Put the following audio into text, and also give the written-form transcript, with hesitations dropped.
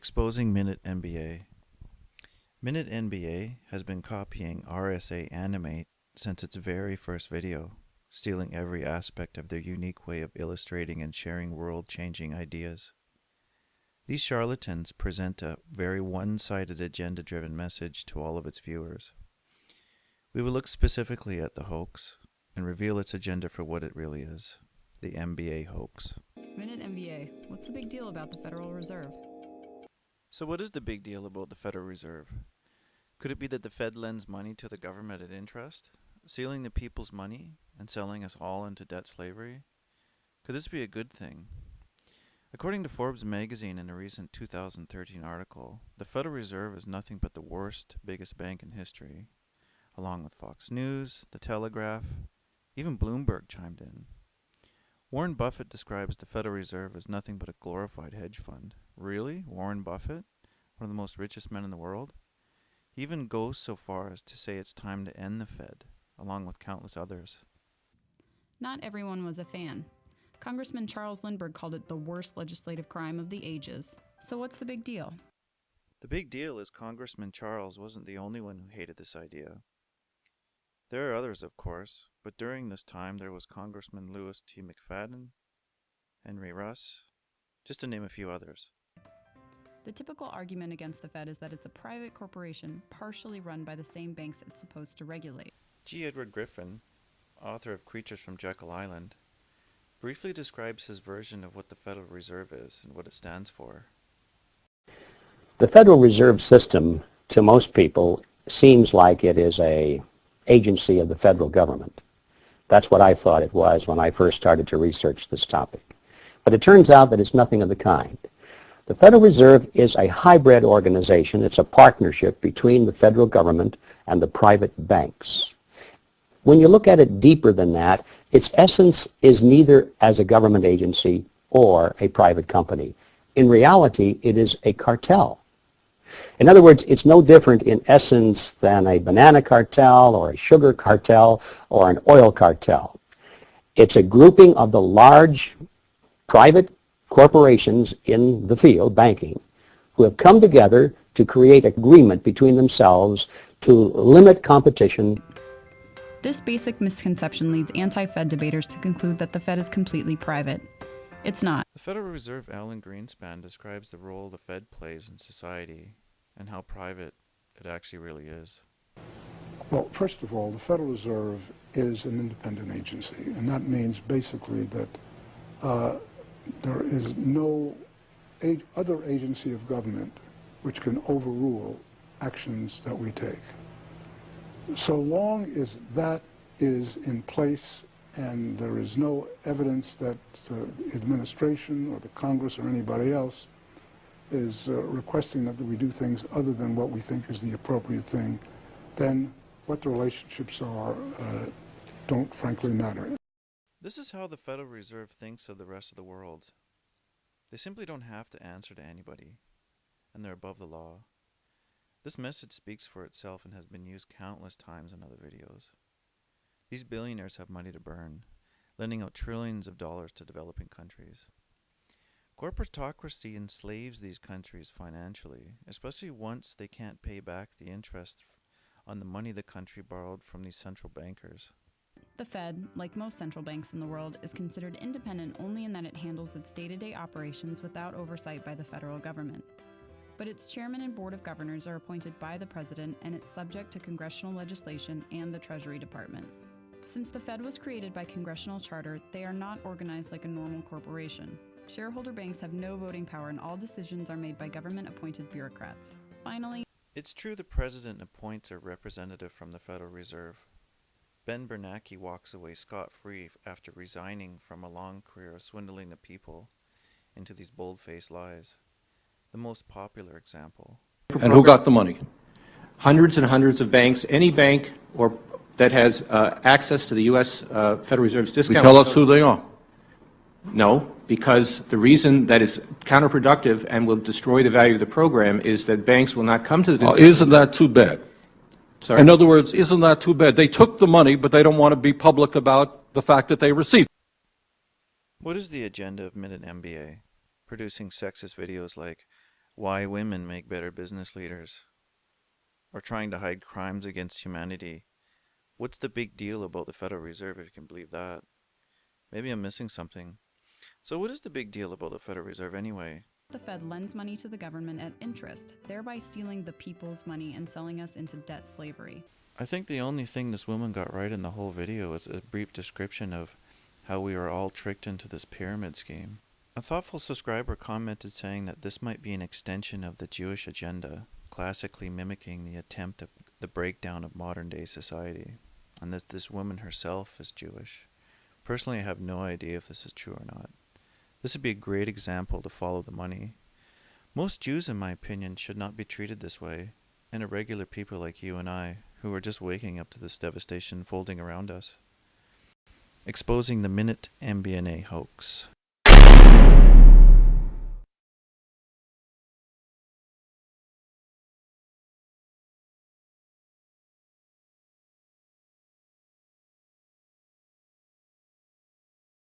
Exposing Minute MBA. Minute MBA has been copying RSA Animate since its very first video, stealing every aspect of their unique way of illustrating and sharing world-changing ideas. These charlatans present a very one-sided agenda-driven message to all of its viewers. We will look specifically at the hoax and reveal its agenda for what it really is, the MBA hoax. Minute MBA, what's the big deal about the Federal Reserve? So what is the big deal about the Federal Reserve? Could it be that the Fed lends money to the government at interest, stealing the people's money and selling us all into debt slavery? Could this be a good thing? According to Forbes magazine in a recent 2013 article, the Federal Reserve is nothing but the worst, biggest bank in history, along with Fox News, The Telegraph, even Bloomberg chimed in. Warren Buffett describes the Federal Reserve as nothing but a glorified hedge fund. Really? Warren Buffett? One of the most richest men in the world? He even goes so far as to say it's time to end the Fed, along with countless others. Not everyone was a fan. Congressman Charles Lindbergh called it the worst legislative crime of the ages. So what's the big deal? The big deal is Congressman Charles wasn't the only one who hated this idea. There are others, of course, but during this time there was Congressman Louis T. McFadden, Henry Russ, just to name a few others. The typical argument against the Fed is that it's a private corporation partially run by the same banks it's supposed to regulate. G. Edward Griffin, author of Creatures from Jekyll Island, briefly describes his version of what the Federal Reserve is and what it stands for. The Federal Reserve System, to most people, seems like it is an agency of the federal government. That's what I thought it was when I first started to research this topic. But it turns out that it's nothing of the kind. The Federal Reserve is a hybrid organization. It's a partnership between the federal government and the private banks. When you look at it deeper than that, its essence is neither as a government agency or a private company. In reality, it is a cartel. In other words, it's no different in essence than a banana cartel or a sugar cartel or an oil cartel. It's a grouping of the large private corporations in the field, banking, who have come together to create agreement between themselves to limit competition. This basic misconception leads anti-Fed debaters to conclude that the Fed is completely private. It's not. The Federal Reserve Alan Greenspan describes the role the Fed plays in society and how private it actually really is. Well, first of all, the Federal Reserve is an independent agency, and that means basically that there is no other agency of government which can overrule actions that we take. So long as that is in place and there is no evidence that the administration or the Congress or anybody else is requesting that we do things other than what we think is the appropriate thing, then what the relationships are don't frankly matter. This is how the Federal Reserve thinks of the rest of the world. They simply don't have to answer to anybody, and they're above the law. This message speaks for itself and has been used countless times in other videos. These billionaires have money to burn, lending out trillions of dollars to developing countries. Corporatocracy enslaves these countries financially, especially once they can't pay back the interest on the money the country borrowed from these central bankers. The Fed, like most central banks in the world, is considered independent only in that it handles its day-to-day operations without oversight by the federal government. But its chairman and board of governors are appointed by the president, and it's subject to congressional legislation and the Treasury Department. Since the Fed was created by congressional charter, they are not organized like a normal corporation. Shareholder banks have no voting power, and all decisions are made by government-appointed bureaucrats. Finally, it's true the president appoints a representative from the Federal Reserve. Ben Bernanke walks away scot-free after resigning from a long career of swindling the people into these bold-faced lies. The most popular example. And who got the money? Hundreds and hundreds of banks. Any bank or that has access to the U.S. Federal Reserve's discount. Tell us who they are. No, because the reason that is counterproductive and will destroy the value of the program is that banks will not come to the discount. Isn't that too bad? Sorry? In other words, isn't that too bad? They took the money, but they don't want to be public about the fact that they received. What is the agenda of Minute MBA? Producing sexist videos like, why women make better business leaders, or trying to hide crimes against humanity. What's the big deal about the Federal Reserve if you can believe that? Maybe I'm missing something. So what is the big deal about the Federal Reserve anyway? The Fed lends money to the government at interest, thereby stealing the people's money and selling us into debt slavery. I think the only thing this woman got right in the whole video is a brief description of how we are all tricked into this pyramid scheme. A thoughtful subscriber commented saying that this might be an extension of the Jewish agenda, classically mimicking the attempt at the breakdown of modern-day society, and that this woman herself is Jewish. Personally, I have no idea if this is true or not. This would be a great example to follow the money. Most Jews, in my opinion, should not be treated this way, and irregular people like you and I, who are just waking up to this devastation folding around us. Exposing the Minute MBA Hoax.